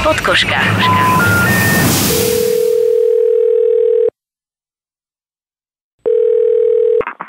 Podkoška.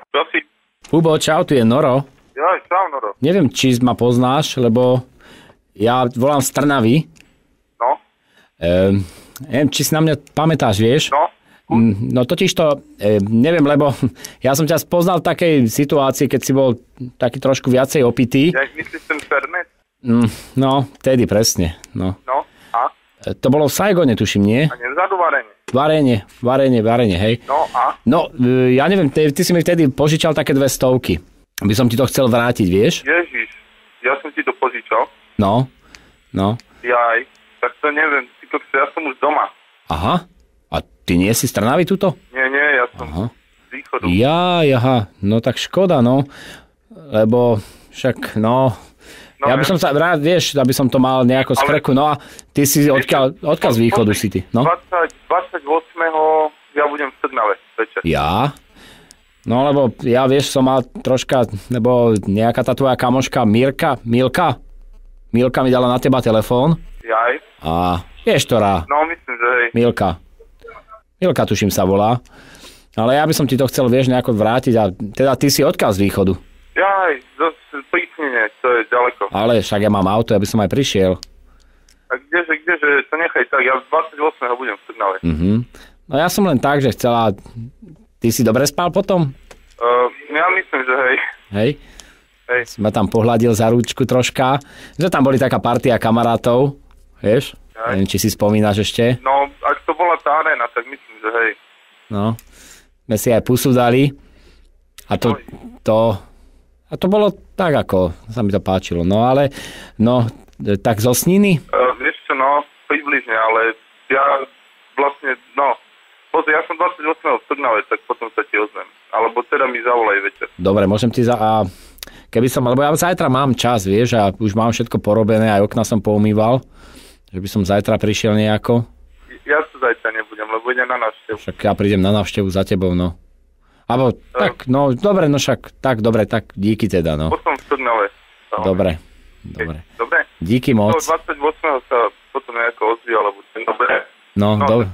Čo si? Hubo, čau, tu je Noro. Jaj, čau, Noro. Neviem, či ma poznáš, lebo ja volám z Trnavy. No. Neviem, či si na mňa pamätáš, vieš? No. No totiž to, neviem, lebo ja som ťa spoznal v takej situácii, keď si bol taký trošku viacej opitý. Ja myslíš ten Fernet? No, vtedy presne, no. No, a? To bolo v Saigone, tuším, nie? A nevzadu Varenie, hej. No, a? No, ja neviem, ty si mi vtedy požičal také 200. By som ti to chcel vrátiť, vieš? Ježiš, ja som ti to požičal. No. Jaj, tak to neviem, ja som už doma. Aha, a ty nie si z Trnavy tuto? Nie, ja som z východu. Aha, no tak škoda, no. Lebo však, no ja by som sa rád, vieš, aby som to mal nejako z krku. No a ty si odkiaľ z východu si ty? No? 28. ja budem v Trnave večer. Ja? No lebo ja, vieš, som mal troška, lebo nejaká tá tvoja kamoška Milka mi dala na teba telefón. Jaj. A vieš, ktorá? No, myslím, že hej. Milka, tuším, sa volá. Ale ja by som ti to chcel, vieš, nejako vrátiť. A teda ty si odkiaľ z východu? Jaj, dosť prísnenie, to je ďaleko. Ale však ja mám auto, ja by som aj prišiel. A kdeže, to nechaj tak, ja 28. budem v Trnave. No ja som len tak, že chcela... Ty si dobre spal potom? Ja myslím, že hej. Hej? Sme tam pohľadil za ručku troška. Že tam boli taká partia kamarátov, vieš? Neviem, či si spomínaš ešte. No, ak to bola tá arena, tak myslím, že hej. No, sme si aj pusu dali. A to bolo tak, ako sa mi to páčilo. No ale, tak zo Sniny? Vieš čo, približne, ale ja vlastne, pozri, ja som 28. v Trnave, tak potom sa ti ozvem. Alebo teda mi zavolaj večer. Dobre, môžem ti lebo ja zajtra mám čas, vieš, a už mám všetko porobené, aj okna som poumýval, že by som zajtra prišiel nejako. Ja to zajtra nebudem, lebo idem na návštevu. Však ja prídem na návštevu za tebou, no. Alebo tak, dobre, tak díky teda, no. Potom v Trnave. Dobre. Díky moc. 28. sa potom nejako ozví, alebo dobre.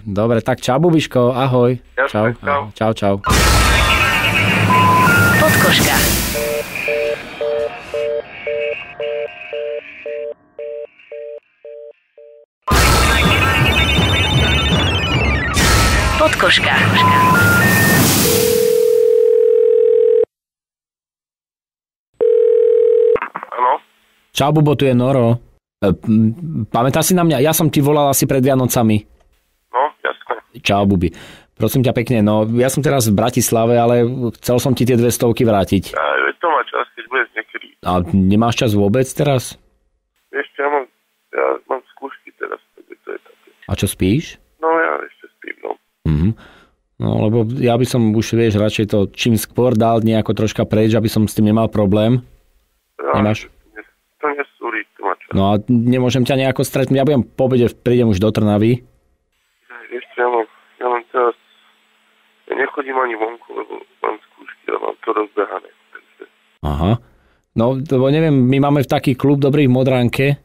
Dobre, tak čau, Bubiško, ahoj. Jasne, Čau. Podkoška. Podkoška. Haló? Čau, Bubo, tu je Noro. Pamätáš si na mňa? Ja som ti volal asi pred Vianocami. No, jasne. Čau, Bubi. Prosím ťa pekne, ja som teraz v Bratislave, ale chcel som ti tie 200 vrátiť. To má čas, keď budeš niekedy. A nemáš čas vôbec teraz? Vieš čo, ja mám skúšky teraz, takže to je také. A čo, spíš? No, ja ešte spím, No, lebo ja by som už, vieš, radšej to čím skôr dal nejako troška preč, aby som s tým nemal problém. Nemáš? To nesúri, to má čas. No a nemôžem ťa nejako stretnúť, ja budem po obede, prídem už do Trnavy. Vieš čo, ja mám teraz, ja nechodím ani vonku, lebo mám skúšky, ale mám to rozbehané. Aha. No, lebo neviem, my máme v taký klub dobrý v Modránke.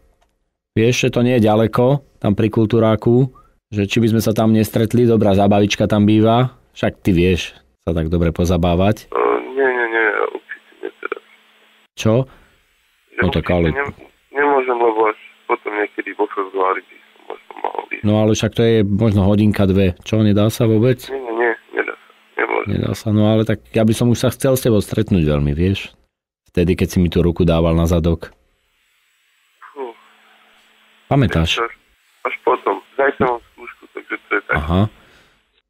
Vieš, že to nie je ďaleko, tam pri Kultúráku, že či by sme sa tam nestretli, dobrá zábavička tam býva. Však ty vieš sa tak dobre pozabávať. Nie, určite nie teraz. Čo? No tak ale... Nemôžem, lebo až potom niekedy vo februári by som možno mohol ísť. No ale však to je možno hodinka, 2. Čo, nedá sa vôbec? Nie, nedá sa. Nedá sa, no ale tak ja by som už sa chcel s tebou stretnúť veľmi, vieš? Vtedy, keď si mi tú ruku dával na zadok. Pamätáš? Až potom. Zajtra mám skúšku, takže to je tak. Aha.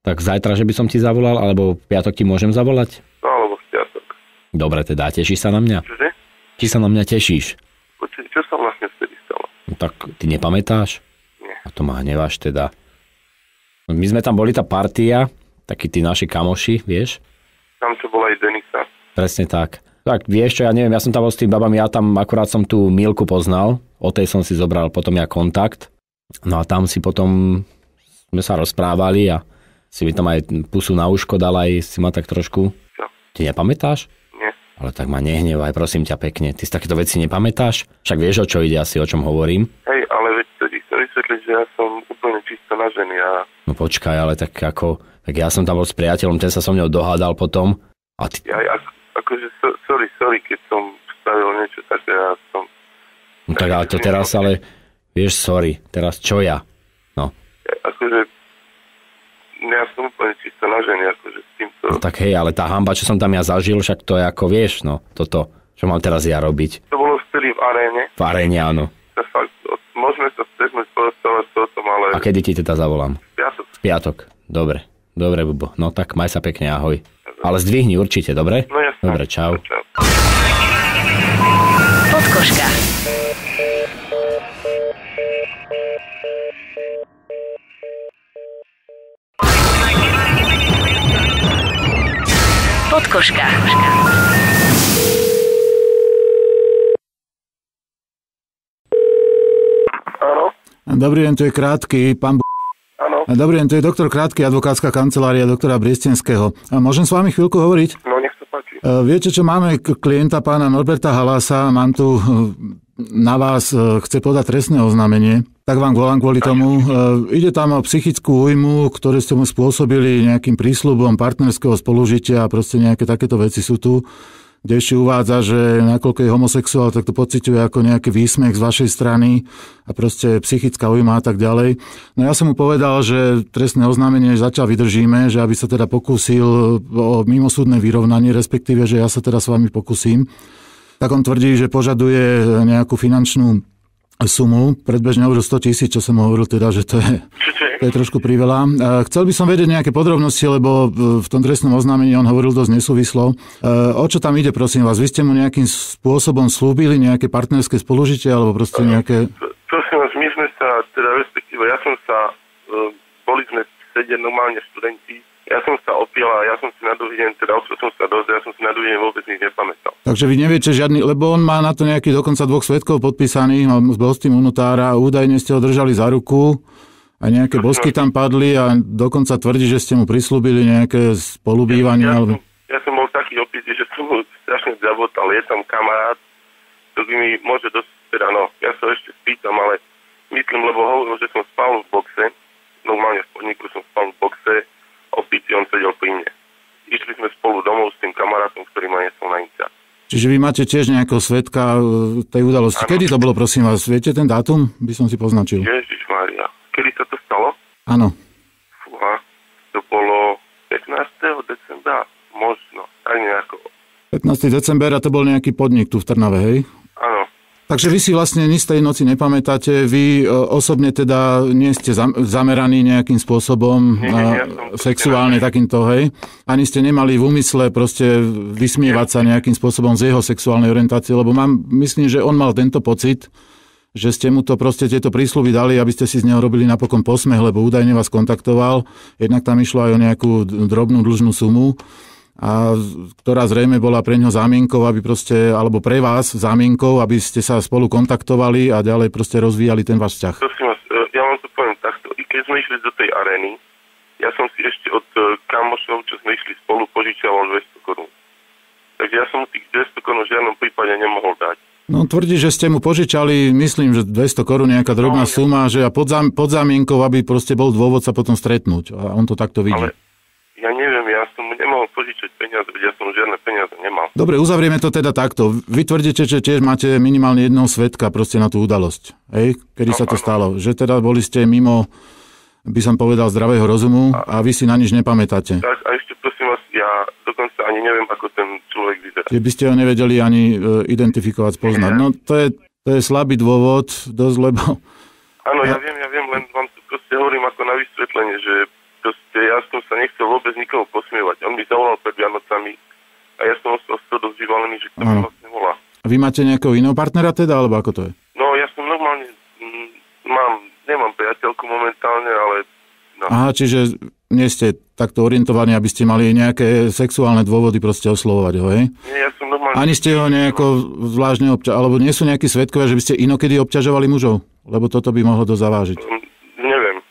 Tak zajtra, že by som ti zavolal, alebo v piatok ti môžem zavolať? No, alebo v piatok. Dobre, teda, tešíš sa na mňa? Čože? Či sa na mňa tešíš? Čo sa vlastne vtedy stalo? No tak, ty nepamätáš? Nie. A to ma hneváš teda. My sme tam boli tá partia, takí tí naši kamoši, vieš? Tam čo bola aj Denisa. Presne tak. Tak vieš čo, ja neviem, ja som tam bol s tým babami, ja tam akurát som tú Milku poznal, o tej som si zobral potom ja kontakt. No a tam si potom sme sa rozprávali a si mi tam aj pusu na uško dal, aj si ma tak trošku... Čo? Ty nepamätáš? Nie. Ale tak ma nehnevaj, prosím ťa pekne. Ty si takéto veci nepamätáš? Však vieš, o čo ide, asi o čom hovorím. Hej, ale veď to ti chcem vysvetliť, myslieť, že ja som úplne čisto na ženy a... No počkaj, ale tak ja som tam bol s priateľom, ten sa so mnou dohádal potom. A ty... Sorry, keď som spravil niečo také, ja som... No tak ale to teraz, vieš, sorry, teraz čo ja? No. Ja som úplne čisto na ženy, s týmto... No tak hej, ale tá hanba, čo som tam ja zažil, však to je ako, vieš, no, toto, čo mám teraz ja robiť. To bolo vtedy v aréne. V aréne, áno. Môžeme sa stretnúť, porozprávať o tom, ale... A kedy ti teda zavolám? V piatok. Dobre, Bubo. No tak maj sa pekne, ahoj. Ale zdvihni určite, dobre? No jasne. Dobre, čau. Podkoška. Podkoška. Áno? Dobrý deň, to je Krátky, pán Áno. Dobrý deň, to je doktor Krátky, advokátska kancelária doktora Briestenského. Môžem s vami chvíľku hovoriť? No, nech sa páči. Viete, čo máme klienta pána Norberta Halasa, mám tu na vás, chce podať trestné oznámenie, tak vám volám kvôli tomu. Ide tam o psychickú újmu, ktoré ste mu spôsobili nejakým prísľubom partnerského spolužitia a proste nejaké takéto veci sú tu, kde ešte uvádza, že nakoľko je homosexuál, tak to pociťuje ako nejaký výsmech z vašej strany a proste psychická újma a tak ďalej. No ja som mu povedal, že trestné oznámenie zatiaľ vydržíme, že aby sa teda pokúsil o mimosúdne vyrovnanie, respektíve, že ja sa teda s vami pokúsim. Tak on tvrdí, že požaduje nejakú finančnú sumu. Predbežne hovoril 100 000, čo som hovoril teda, že to je trošku priveľa. Chcel by som vedieť nejaké podrobnosti, lebo v tom trestnom oznámení on hovoril dosť nesúvislo. O čo tam ide, prosím vás? Vy ste mu nejakým spôsobom slúbili nejaké partnerské spolužitie, alebo proste nejaké... Prosím vás, my sme sa, teda respektíve, boli sme sedieť normálne študenti, ja som sa opiel a ja som si na druhý deň, teda odkiaľ som sa dozrel, ja som si na druhý deň vôbec nič nepamätal. Takže vy neviete žiadny, lebo on má na to nejaký dokonca 2 svedkov podpísaných, bol s tým u notára, údajne ste ho držali za ruku a nejaké bosky tam padli a dokonca tvrdí, že ste mu prislúbili nejaké spolubývanie. Ja som bol taký opitý, že som mu strašne zabotal. Je tam kamarát, ktorý mi môže dosť, teda ja sa ešte spýtam, ale myslím, lebo hovoril, že som spal v boxe, normálne v podniku som spal v boxe, opitý, on sedel pri mne. Išli sme spolu domov s tým kamarátom, ktorý ma nesol na iniciát. Čiže vy máte tiež nejakého svedka tej udalosti. Ano. Kedy to bolo, prosím vás? Viete ten dátum? By som si poznačil. Ježišmária. Kedy sa to stalo? Áno. Fúha. To bolo 15. decembra. Možno. Tak nejako. 15. december a to bol nejaký podnik tu v Trnave, hej? Áno. Takže vy si vlastne nič z tej noci nepamätáte, vy osobne teda nie ste zameraní nejakým spôsobom sexuálne takýmto, hej? Ani ste nemali v úmysle proste vysmievať sa nejakým spôsobom z jeho sexuálnej orientácie, lebo myslím, že on mal tento pocit, že ste mu to proste tieto prísľuby dali, aby ste si z neho robili napokon posmech, lebo údajne vás kontaktoval, jednak tam išlo aj o nejakú drobnú dlžnú sumu, a ktorá zrejme bola pre ňo zámienkou, aby proste, alebo pre vás zámienkou, aby ste sa spolu kontaktovali a ďalej proste rozvíjali ten váš vzťah. Prosím vás, ja vám to poviem takto. I keď sme išli do tej arény, ja som si ešte od kamošov, čo sme išli spolu, požičiaval 200 korún. Takže ja som tých 200 korún v žiadnom prípade nemohol dať. No tvrdí, že ste mu požičali, myslím, že 200 korún nejaká drobná suma, že a pod zámienkou, aby proste bol dôvod sa potom stretnúť. A on to takto vidí. Ale ja neviem, ja som mu nemohol požičať peniaze, ja som žiadne peniaze nemal. Dobre, uzavrieme to teda takto. Vy tvrdíte, že tiež máte minimálne jedného svedka proste na tú udalosť. Hej? Kedy sa to stalo? Že teda boli ste mimo, by som povedal, zdravého rozumu a vy si na nič nepamätáte. Tak, a ešte prosím vás, ja dokonca ani neviem, ako ten človek vyzerá. Že by ste ho nevedeli ani identifikovať, spoznať. No to je slabý dôvod, dosť, lebo... Áno, ja viem, len vám to proste hovorím ako na vysvetlenie, že proste ja som sa nechcel vôbec nikomu posmievať. On mi zavolal pred Vianocami a ja som ostal z toho dosť vyvalený, že kto mi vlastne volá. A vy máte nejakého iného partnera teda, alebo ako to je? No, ja som normálne, nemám priateľku momentálne, ale... No. Aha, čiže nie ste takto orientovaní, aby ste mali nejaké sexuálne dôvody proste oslovovať ho, hej? Nie, ja som normálne... Ani ste ho nejako zvláštne alebo nie sú nejakí svedkovia, že by ste inokedy obťažovali mužov? Lebo toto by mohlo to zavážiť. Neviem.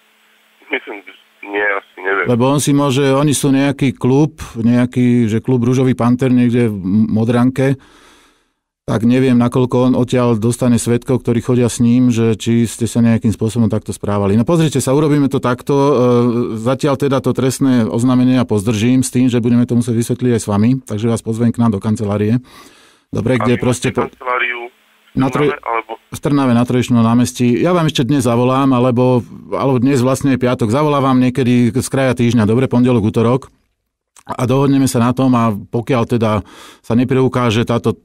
Myslím, nie, asi neviem. Lebo oni sú nejaký klub, že klub Ružový panter niekde v Modranke, tak neviem, nakoľko on odtiaľ dostane svedkov, ktorí chodia s ním, že či ste sa nejakým spôsobom takto správali. No pozrite sa, urobíme to takto. Zatiaľ teda to trestné oznámenie ja pozdržím s tým, že budeme to musieť vysvetliť aj s vami, takže vás pozvem k nám do kancelárie. Dobre, kde proste... kanceláriu v Trnave na Trojičnom námestí. Ja vám ešte dnes zavolám, alebo dnes vlastne je piatok. Zavolám vám niekedy z kraja týždňa, dobre, pondelok, utorok. A dohodneme sa na tom a pokiaľ teda sa nepreukáže táto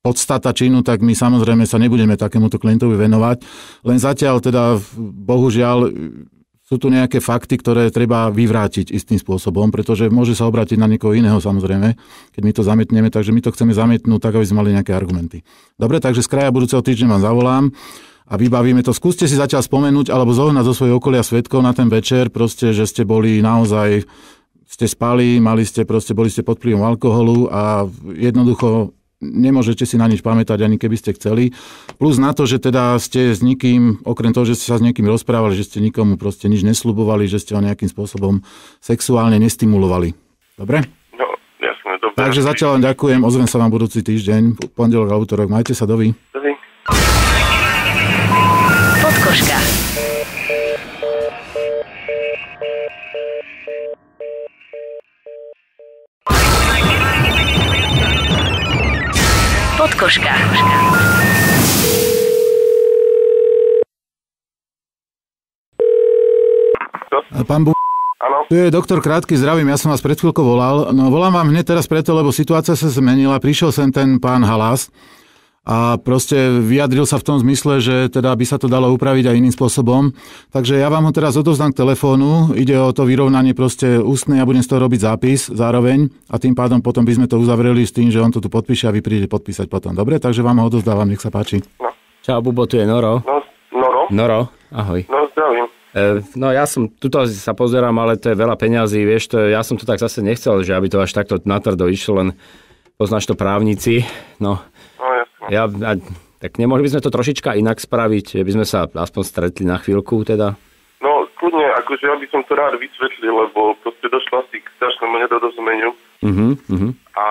podstata činu, tak my samozrejme sa nebudeme takémuto klientovi venovať. Len zatiaľ teda, bohužiaľ, sú tu nejaké fakty, ktoré treba vyvrátiť istým spôsobom, pretože môže sa obrátiť na niekoho iného samozrejme, keď my to zamietneme, takže my to chceme zamietnúť tak, aby sme mali nejaké argumenty. Dobre, takže z kraja budúceho týždňa vám zavolám a vybavíme to. Skúste si zatiaľ spomenúť alebo zohnať zo svojho okolia svedkov na ten večer, proste, že ste boli naozaj, ste spali, boli ste pod vplyvom alkoholu a jednoducho nemôžete si na nič pamätať, ani keby ste chceli. Plus na to, že teda ste s nikým, okrem toho, že ste sa s niekým rozprávali, že ste nikomu proste nič nesľubovali, že ste ho nejakým spôsobom sexuálne nestimulovali. Dobre? No, jasné, dobre. Takže zatiaľ len ďakujem, ozvem sa vám budúci týždeň, pondelok a utorok. Majte sa, dovi. Dovi. Podkoška. Podkoška. Pán Áno. Tu je doktor Krátky, zdravím, ja som vás pred chvíľkou volal. No volám vám hneď teraz preto, lebo situácia sa zmenila. Prišiel sem ten pán Halás a proste vyjadril sa v tom zmysle, že teda by sa to dalo upraviť aj iným spôsobom. Takže ja vám ho teraz odovzdám k telefónu. Ide o to vyrovnanie proste ústne, ja budem z toho robiť zápis zároveň a tým pádom potom by sme to uzavreli s tým, že on to tu podpíše a vy prídete podpísať potom. Dobre, takže vám ho odovzdávam, nech sa páči. No. Čau, Bubo, tu je Noro. No, Noro? Noro, ahoj. No, zdravím. No ja som, tuto sa pozerám, ale to je veľa peňazí, vieš, ja som to tak zase nechcel, že aby to až takto natvrdo išlo, len poznáš to právnici, no jasne. Tak nemohli by sme to trošička inak spraviť, by sme sa aspoň stretli na chvíľku teda? No, kľudne, akože ja by som to rád vysvetlil, lebo proste došlo asi k strašnému nedorozumeniu. A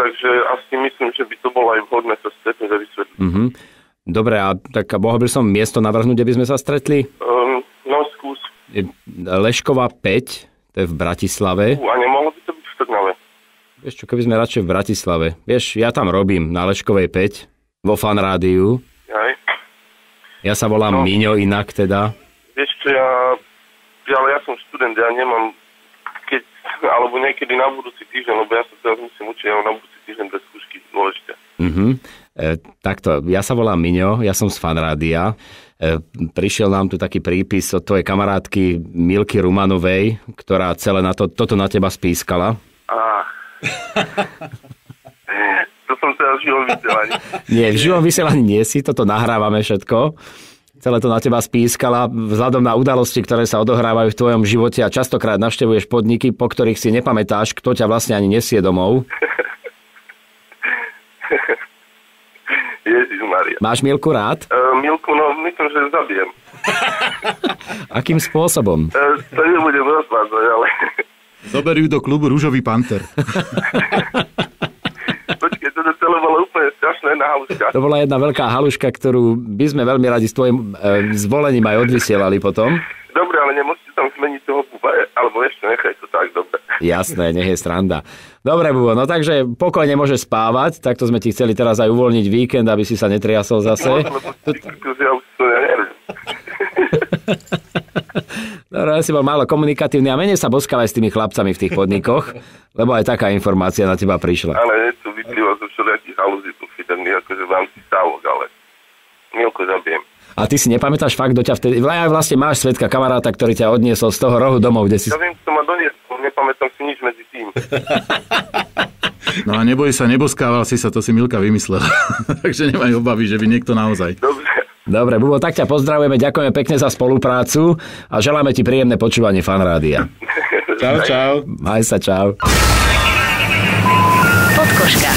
takže asi myslím, že by to bolo aj vhodné sa stretnúť a vysvetliť. Dobre, a tak mohol by som miesto navrhnúť, kde by sme sa stretli? No, skús. Lešková 5, to je v Bratislave. A nemohlo by to byť v Trnave? Vieš čo, keby sme radšej v Bratislave. Vieš, ja tam robím na Leškovej 5, vo Fan rádiu. Aj. Ja sa volám Miňo inak teda. Vieš čo, ale ja som študent, ja nemám, alebo niekedy na budúci týždeň, lebo ja sa teraz musím učiť, ale na budúci týždeň bez skúšky dôležité. Takto, ja sa volám Miňo, ja som z Fan rádia. Prišiel nám tu taký prípis od tvojej kamarátky Milky Rumanovej, ktorá celé toto na teba spískala. To som teraz v živom vysielaní. Nie, v živom vysielaní nie si, toto nahrávame všetko. Celé to na teba spískala vzhľadom na udalosti, ktoré sa odohrávajú v tvojom živote a častokrát navštevuješ podniky, po ktorých si nepamätáš, kto ťa vlastne ani nesie domov. Ježišmaria. Máš Milku rád? Milku, no myslím, že zabijem. Akým spôsobom? To nebudem rozvádzať, ale... Zober ju do klubu Ružový panter. Počkej, to celé bolo úplne strašná jedna haluška. To bola jedna veľká haluška, ktorú by sme veľmi radi s tvojim zvolením aj odvysielali potom. Dobre, ale nemusíte tam zmeniť toho Buba, alebo ešte nechaj to tak, dobre. Jasné, nech je sranda. Dobre, Bubo, no takže pokojne môže spávať, takto sme ti chceli teraz aj uvoľniť víkend, aby si sa netriasol zase. No, lebo ja už to neviem. Dobre, ja si bol málo komunikatívny a menej sa boskávaj s tými chlapcami v tých podnikoch, lebo aj taká informácia na teba prišla. Ale niečo vyplýva zo všelijakých halúzí tu firmy, akože v rámci stávok, ale Milko zabijem. A ty si nepamätáš fakt, kto ťa vtedy... Vlastne máš svedka kamaráta, ktorý ťa odniesol z toho rohu domov, kde si... Ja viem, kto ma doniesol, nepamätám si nič medzi tým. No a neboj sa, neboskával si sa, to si Milka vymyslela. Takže nemaj obavy, že by niekto naozaj. Dobre, Bubo, tak ťa pozdravujeme, ďakujeme pekne za spoluprácu a želáme ti príjemné počúvanie Fan rádia. Čau, čau. Maj sa, čau. Podkoška.